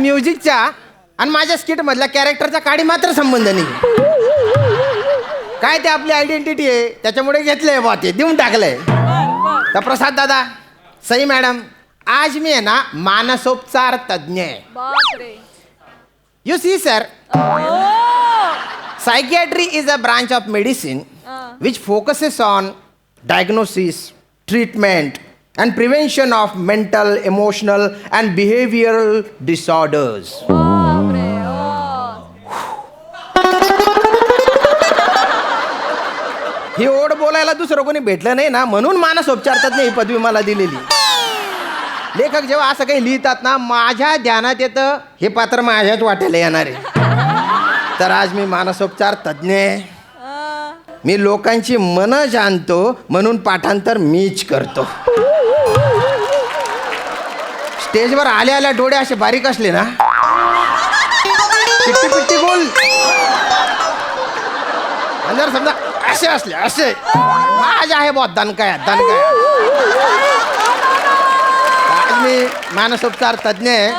म्युझिकचा आणि माझ्या स्किट मधल्या कॅरेक्टरचा काडी मात्र संबंध नाही. काय ते आपली आयडेंटिटी आहे त्याच्यामुळे घेतलंय बा ते देऊन टाकलंय. तर प्रसाद दादा, सई मॅडम, आज मी आहे ना मानसोपचार तज्ञ आहे. You see sir, psychiatry is a branch of medicine which focuses on diagnosis, treatment and prevention of mental, emotional and behavioral disorders. ही ओढ बोलायला दुसरं कोणी भेटलं नाही ना, म्हणून मानसोपचार तज्ञ ही पदवी मला दिलेली. लेखक जेव्हा असं काही लिहितात ना, माझ्या ध्यानात येतं हे पात्र माझ्याच वाटेला येणार आहे. तर आज मी मानसोपचार तज्ञ आहे. मी लोकांची मनं जाणतो म्हणून पाठांतर मीच करतो. स्टेजवर आल्या आल्या डोळे असे बारीक असले ना, पिट्टी पिट्टी बोल, आणि जर समजा असे असले असे, माझ्या आहे बॉ दणकाया दणकाया. आज मी मानसोपचार तज्ञ आहे.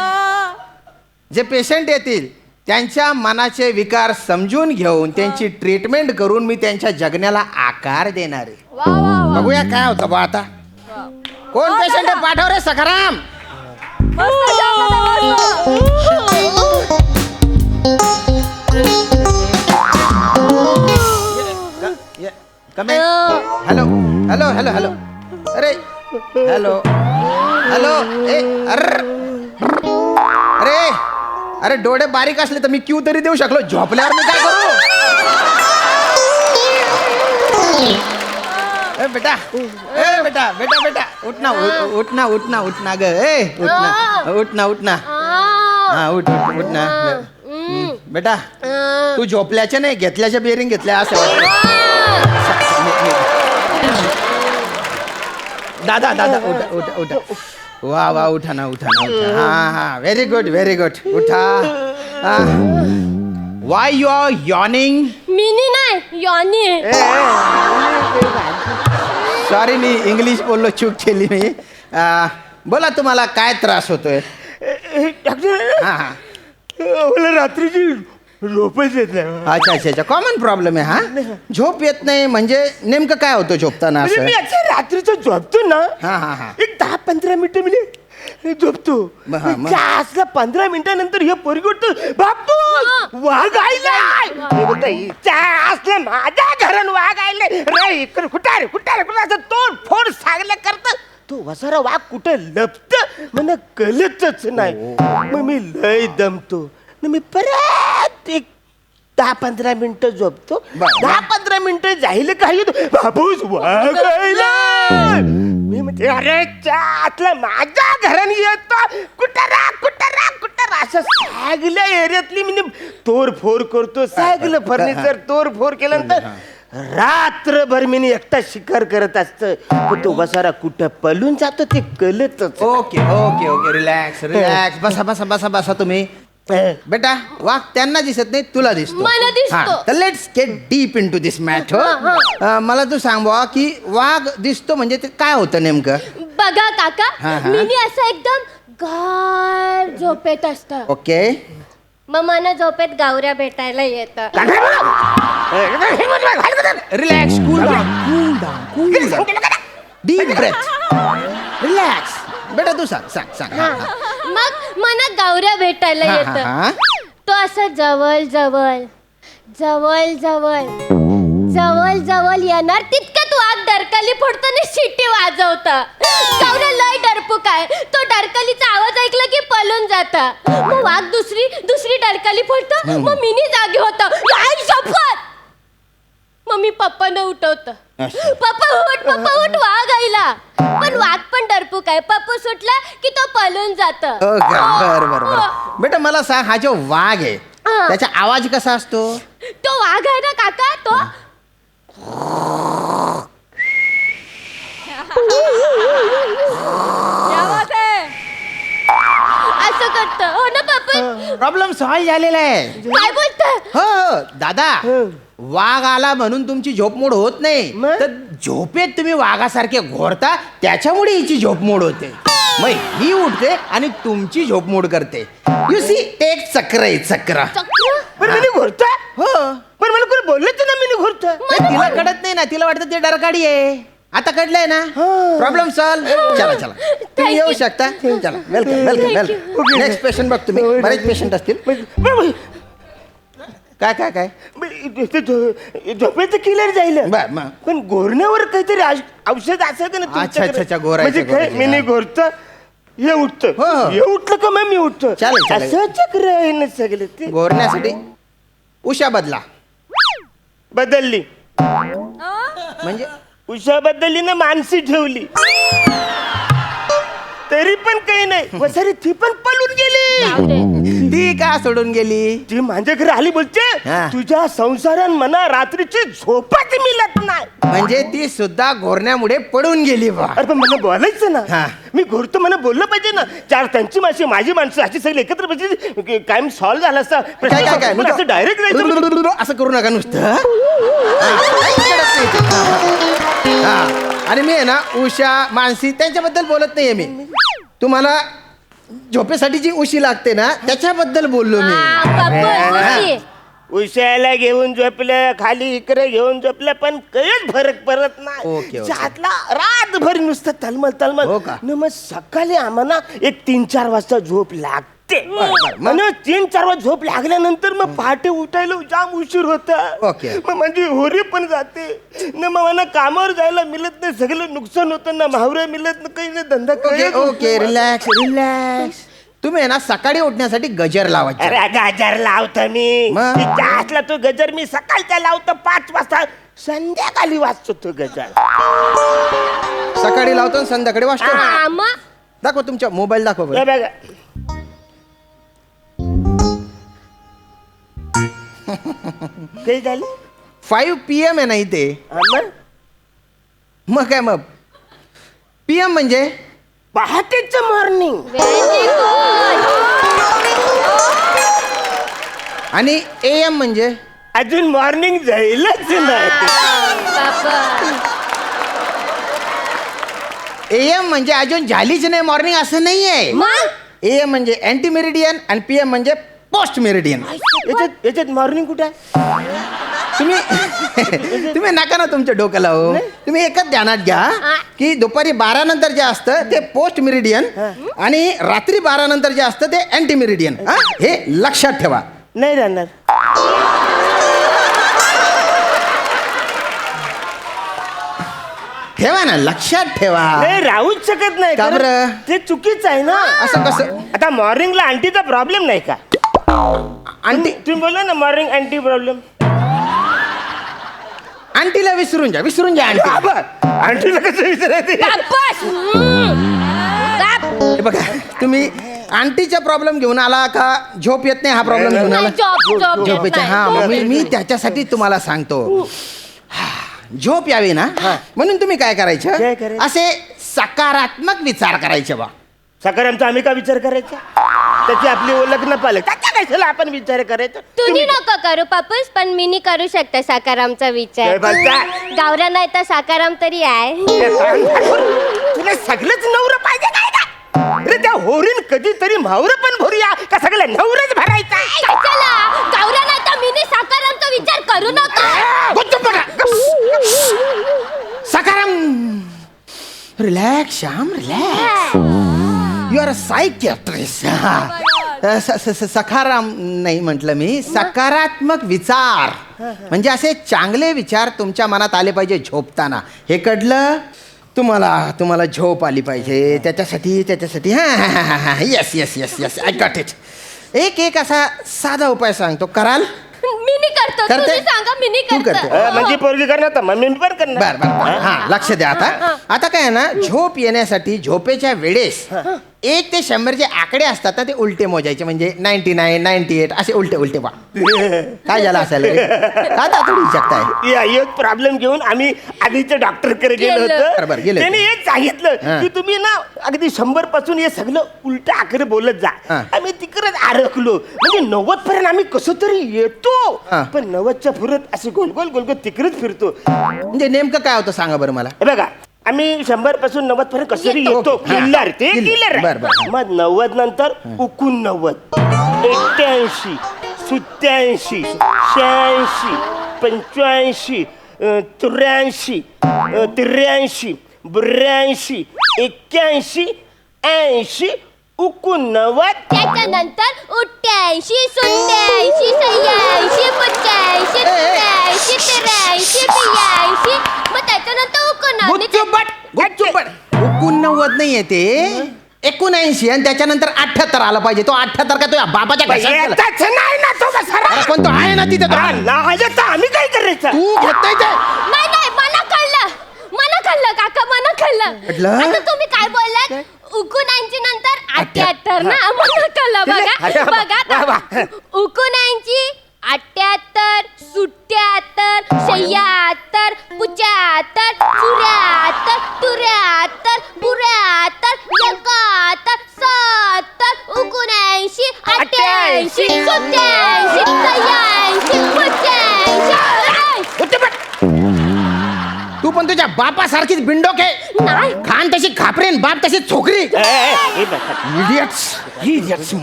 जे पेशंट येतील त्यांच्या मनाचे विकार समजून घेऊन त्यांची ट्रीटमेंट करून मी त्यांच्या जगण्याला आकार देणार आहे. बघूया काय होतं बा आता. कोण पेशंट आहे पाठव रे Sakharam. Hello hello hello hello, अरे हॅलो हॅलो, ए अरे अरे डोळे बारीक असले तर मी क्यू तरी देऊ शकलो, झोपल्यावर मी काय करू. ए बेटा, ए बेटा बेटा बेटा, उठ ना उठ ना उठ ना उठ ना ग, ए उठ ना उठ ना उठ ना, हा उठ उठ उठ ना बेटा. तू झोपल्याच्या नाही घेतल्याच्या बेरिंग घेतल्या असं वाटतं. दादा दादा उठा उठा उठा, वा वा उठा ना उठा ना उठा. हा हा, व्हेरी गुड व्हेरी गुड, उठा. Why you are yawning. मिनी नाही यॉनी. सॉरी मी इंग्लिश बोललो, चूक केली मी. बोला तुम्हाला काय त्रास होतोय. डॉक्टर, हा हा, मला रात्रीची झोपच येत नाही. अच्छा अच्छा अच्छा, कॉमन प्रॉब्लेम आहे हा. झोप येत नाही म्हणजे नेमकं काय होतं झोपताना म्हणजे असं. मी असं रात्रीचं झोपतो ना, हा हा हा, एक 10-15 मिनिटं मी झोपतो. हा, मग? असल्या 15 मिनिटानंतर हे पोरगी उठतो, बापू वाघ आयलाय. असलं माझ्या घरान वाघ आयले रे, इकडे कुठे रे कुठे रे कुठे, असं तोड फोड सांगल्या करत. तो वसारा वाघ कुठं लपत मला कळतच नाही. मग मी लय दमतो. मी परत एक 10-15 मिनिटं झोपतो. 10-15 मिनिटं जाईल काही बाबूच वागायला. मी म्हणते अरे आतला माझ्या घराने येतो, कुठरा कुठरा कुठरा, असं सगळ्या एरियातली मी तोडफोड करतो. सगळं फर्निचर तोडफोड केल्यानंतर रात्रभर मी एकटा शिकार करत असतं. पण तो वसारा कुठं पळून जातो ते कळतच. Okay okay okay, relax relax, बसा बसा बसा बसा. तुम्ही बेटा वाघ त्यांना दिसत नाही, तुला दिसतो. मला दिसतो. हा, तर let's get deep into this matter. मला तू सांग बुवा की वाघ दिसतो म्हणजे ते काय होतं नेमकं. बघा काका, हा, हा. मिनी असं एकदम गार झोपेत असत. ओके, मग मला झोपेत गावऱ्या भेटायला येतं. Relax, cool down cool down, deep breath, relax. बेटा तू सांग सांग सांग. हा, हा. मग मला गावऱ्या भेटायला हा, हा, येतं. हा. तो असं जवळ जवळ जवळ जवळ जवळ जवळ येणार तितकं वाघ डरकाली फोडतो आणि शिट्टी वाजवतं. गावऱ्या लय डरपूक आहे. तो डरकालीचा आवाज ऐकला की पळून जाता. मग वाघ दुसरी डरकाली फोडतो. मग मिनी जागी होतं. आई शपथ. मग मी पप्पानं उठवतं. पप्पा उठ वाघ आईला. पण वाघ पण डरपूक आहे. पप्पा सुटला की तो पळून जात. ओके, बर बर बर. बेटा मला सांग, हा जो वाघ आहे त्याचा आवाज कसा असतो. तो वाघ आहे ना काका, तो असं करत. हो ना पप्पा. प्रॉब्लेम सॉल्व झालेला आहे. काय बोलत. हो दादा, वाघ आला म्हणून तुमची झोपमोड होत नाही, मग? तर झोपेत तुम्ही वाघासारखे घोरता, त्याच्यामुळे हिची झोपमोड होते. मग ही उठते आणि तुमची झोपमोड करते. यू सी, ते एक चक्र आहे, चक्र. पण मी घोरतो. हो. पण मला कोणी बोललंच ना मी घोरतो. नाही, तिला कळत नाही ना, तिला वाटतं ते डरकाडी आहे. आता कळलंय ना, प्रॉब्लेम सॉल्व. चला चला, तुम्ही येऊ शकता. चला, welcome welcome welcome. Next patient बघ तुम्ही, बरेच पेशंट असतील. काय काय काय झोपेचं क्लिअर जाईल. बर, मग. पण घोरण्यावर काहीतरी औषध असेल का ना अच्छा, तुमच्याकडे? अच्छा, घोरायचं, म्हणजे काय, घोरायचं. मी नाही घोरतो, हे उठतं, हो. हे उठलं का मग मी उठतो. चालेल, चालेल. असं चक्र आहे ना सगळे ते. गोरण्यासाठी उषा बदला. बदलली. म्हणजे उषा बदलली ना, मानसी ठेवली. तरी पण काही नाही. वसारी ती पण पळून गेली. ती का सोडून गेली? ती माझ्या घरी आली, बोलते हा. तुझ्या संसारात मला रात्रीची झोपच मिळत नाही. म्हणजे ती सुद्धा घोरण्यामुळे पडून गेली बा. अरे पण मला बोलायचं हा. ना, मी घोरतो, मला बोललं पाहिजे ना. चार त्यांची माणसं, माझी माणसं अशी सगळी एकत्र बसली, कायम सॉल्व्ह झाला असता. काय काय काय पण असं डायरेक्ट जायचं. असं करू नका नुसतं. काहीच कळत नाही ते. हा. आणि मी आहे ना, उषा मानसी त्यांच्याबद्दल बोलत नाहीये मी. तुम्हाला झोपेसाठी जी उशी लागते ना, त्याच्याबद्दल बोललो मी. उशाला घेऊन झोपलं, खाली इकडे घेऊन झोपलं, पण काहीच फरक पडत ओके, नाही. ओके. चातला रातभर नुसतं तलमल तलमल. हो का? न मग सकाळी आम्हाला एक 3-4 वाजता झोप लागते. बरं, मग? आणि 3-4 वाजता झोप लागल्यानंतर मग पहाटे उठायला जाम उशीर होता. ओके. मग माझी होरी पण जाते न, मग मला कामावर जायला मिळत नाही, सगळं नुकसान होतं ना, महावरा मिळत नाही, काही नाही, धंदा ओके काही ओके, रिलॅक्स रिलॅक्स. तुम्ही आहे ना, सकाळी उठण्यासाठी गजर लावायचे. अरे गजर लावतो मी. मग? असला तो गजर मी सकाळचा लावतो 5 वाजता, संध्याकाळी वाचतो तो गजर. सकाळी लावतो आणि संध्याकाळी वाजतो. आम्हा दाखव तुमच्या मोबाईल, दाखव बरं. हे बघा. काही झालं 5 PM आहे ना इथे. आम्हा? मग काय, मग PM म्हणजे पहाटेचं मॉर्निंग. व्हेरी आणि AM म्हणजे अजून मॉर्निंग जाईलच नाही. AM म्हणजे अजून झालीच नाही मॉर्निंग, असं नाहीये. मग AM म्हणजे अँटी मेरिडियन आणि PM म्हणजे पोस्ट मेरिडियन. याच्यात मॉर्निंग कुठे आहे? तुम्ही नका ना तुमच्या डोक्याला हो. तुम्ही एकच ध्यानात घ्या की दुपारी 12 नंतर जे असतं ते पोस्ट मेरिडियन आणि रात्री 12 नंतर जे असतं ते अँटी मेरिडियन. हे लक्षात ठेवा. नाही राहणार. ठेवा ना, लक्षात ठेवा. नाही राहूच शकत नाही. का कारण बरं? ते चुकीचं आहे ना. असं कसं? आता मॉर्निंगला आंटीचा प्रॉब्लेम नाही का? आंटी तुम्ही बोला ना मॉर्निंग अँटी प्रॉब्लेम. आंटीला विसरून जा, विसरून जा आंटी. आंटीला कसं विचारायचं? हे बघा, तुम्ही आंटीचा प्रॉब्लेम घेऊन आला का झोप येत नाही हा प्रॉब्लेम घेऊन आला? झोपेचा. हा, मग मी त्याच्यासाठी तुम्हाला सांगतो. झोप यावी ना, म्हणून तुम्ही काय काय करायचं, करायचं? असे सकारात्मक विचार करायचे बा. सकारामचा आम्ही का विचार करायचा? त्याची आपली ओळख न पाहिलं त्याच्या कशाला आपण विचार करायचा? तुम्ही नको करू पापूस, पण मी नाही करू शकता साकारामचा विचार. काय बोलता? गावरा नाही तर साकाराम तरी आहे. तुला सगळंच नवरं पाहिजे काय का? अरे त्या होरीन कधीतरी मावर पण भरूया का सगळं नवरच भरायचा? कशाला? गावरा नाही तर मी नाही साकारामचा विचार करू नका. गुपचूप बघा. Sakaram. Relax Shyam, relax. You are a psychiatrist. Sakaram नाही म्हटलं मी, सकारात्मक विचार. म्हणजे असे चांगले विचार तुमच्या मनात आले पाहिजे झोपताना. हे कळलं तुम्हाला झोप आली पाहिजे. त्याच्यासाठी हा yes yes yes yes, I got it. एक असा साधा उपाय सांगतो, कराल? मी नाही करतो. करते? तुम्ही सांगा, मी नाही तू करत. करते. म्हणजे पोरगी करणार तर मम्मी पण करणार. बर हा, लक्ष द्या. आता काय आहे ना, झोप येण्यासाठी झोपेच्या वेळेस 1 ते 100 जे आकडे असतात ना ते उलटे मोजायचे म्हणजे 99, 98 असे उलटे उलटे वा काय झालं असेल रे? का तातडी शकताय एक प्रॉब्लेम घेऊन आम्ही आधीच्या डॉक्टरकडे गेलो बरोबर, होतो. गेले त्याने होते. एक सांगितलं हा. की तुम्ही ना अगदी 100 पासून हे सगळं उलट आकडे बोलत जा. हा. आम्ही तिकडेच अडकलो म्हणजे 90 पर्यंत आम्ही कसं तरी येतो हा. पण 90च्या पुरत असे गोल गोल गोल गोल तिकडेच फिरतो. म्हणजे नेमकं काय होतं सांगा बरं मला. हे बघा आम्ही 100 पासून 90 पर्यंत कसं तरी येतो. येतो. हा. किल्लर ते किल्लर. किल्लर आहे. बरं, बरं. मग 90 नंतर 89, 81, 87, 86, 85, 83, 83, 82, 81, 80, 89. त्याच्यानंतर 88, 87, 86, 85, 83, 83, 82. मग त्याच्यानंतर 89. गुच्चुपट 89 नाही येते 79 आणि त्याच्यानंतर 78 आला पाहिजे. तो 78 का तुझ्या बाबाच्या घशात गेला? येताच नाही ना तो बसारा. अरे पण तो आहे ना तिथे तो. नाही तर आम्ही काय करायचं? तू घेताय ते नाही नाही मला कळलं काका मला कळलं. म्हटलं? आता तुम्ही काय बोललात 79 नंतर 78 ना मला कळलं बघा अरे वा, बघा वा. 79, 78, 77, 76, 75, 74, 73, 74, 71, 70, 79, 88, 87, 86, 85. तू पण तुझ्या बापासारखीच बिंडोक आहे. नाही खान तशी खापरेन बाप तशी छोकरी. हे बघा. Idiots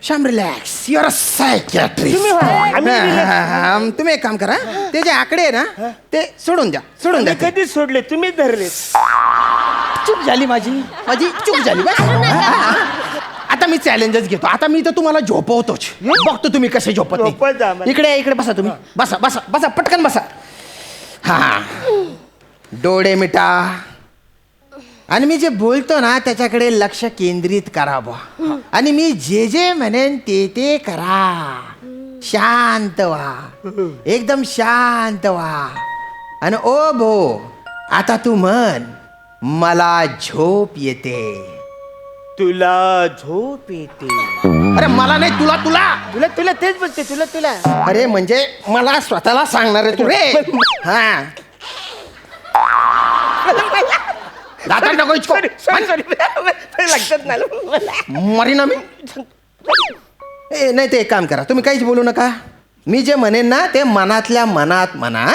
Sham relax your a psychiatrist. तुम्ही व्हा, आम्ही relax. तुम्ही एक काम करा ते जे आकडे आहे ना ते सोडून द्या सोडून द्या. आम्ही कधीच सोडले तुम्ही धरले. चूक झाली माझी चूक झाली बस. आता मी चॅलेंजच घेतो. आता मी तर तुम्हाला झोपवतोच. बघतो तुम्ही कसे झोपत झोपत जा नाही. आम्हाला. इकडे बसा तुम्ही. बसा बसा बसा पटकन बसा. हा डोळे मिटा आणि मी जे बोलतो ना त्याच्याकडे लक्ष केंद्रित करावं आणि मी जे म्हणेन ते करा. शांत व्हा एकदम शांत व्हा आणि ओ भो आता तू म्हण मला झोप येते. तुला झोप येते. अरे मला नाही तुला तुला तुला तुला तेच बोलते तुला. अरे म्हणजे मला स्वतःला सांगणार आहे तू रे. हा दाता नको इचको. लक्षात नाही. मरीना मी नाही ते एक काम करा तुम्ही काहीच बोलू नका. मी जे म्हणेन ना ते मनातल्या मनात म्हणा.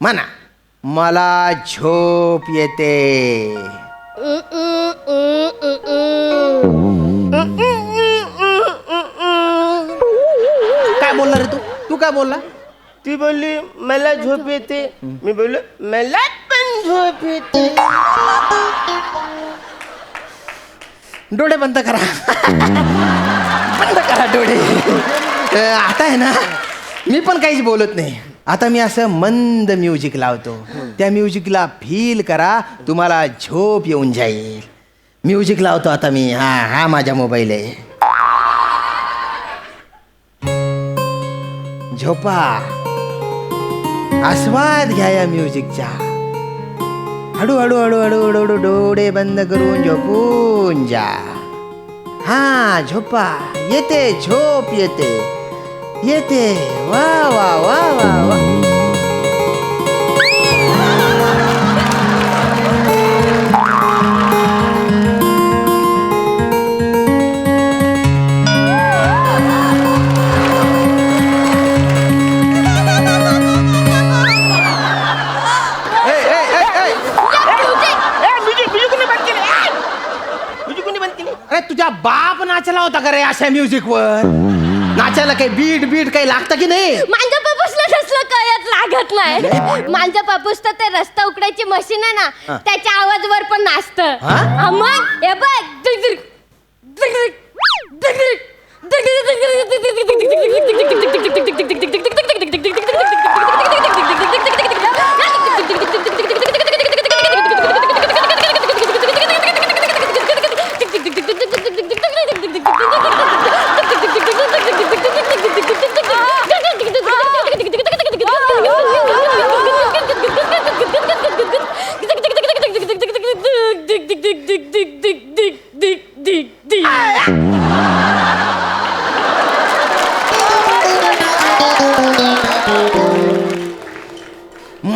म्हणा मला झोप येते. काय बोलला रे तू काय बोलला? ती बोलली मला झोप येते. मी बोललो मला पण झोप येते. डोळे बंद करा. बंद करा डोळे. आता आहे ना मी पण काहीच बोलत नाही. आता मी असं मंद म्युझिक लावतो. त्या म्युझिकला फील करा तुम्हाला झोप येऊन जाईल. म्युझिक लावतो आता मी. हा माझा मोबाईल आहे. झोपा आस्वाद घ्या या म्युझिकचा. हळूहळू हळूहळू हळूहळू डोळे बंद करून झोपून जा. हा झोपा. येते झोप येते येते. वा वा वा वा वा. अरे तुझ्या बाप नाचला होता का रे अशा म्युझिक वर? नाचायला काही बीट काही लागतं की नाही? माझ्या पापूसला तसलं कळत लागत नाही. माझ्या पापूस तर ते रस्ता उकडायची मशीन आहे ना त्याच्या आवाजवर पण नाचतं. हा? मग हे बघ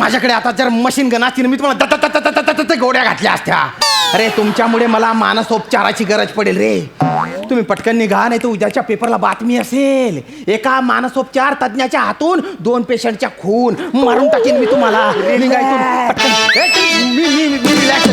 माझ्याकडे आता जर मशीन गन असती ना मी तुम्हाला गोड्या घातल्या असत्या. अरे तुमच्यामुळे मला मानसोपचाराची गरज पडेल रे. तुम्ही पटकन निघा नाही तर उद्याच्या पेपरला बातमी असेल एका मानसोपचार तज्ञाच्या हातून 2 पेशंटच्या खून मारून टाकेन मी तुम्हाला. निघायतून पटकन. मी रिलॅक्स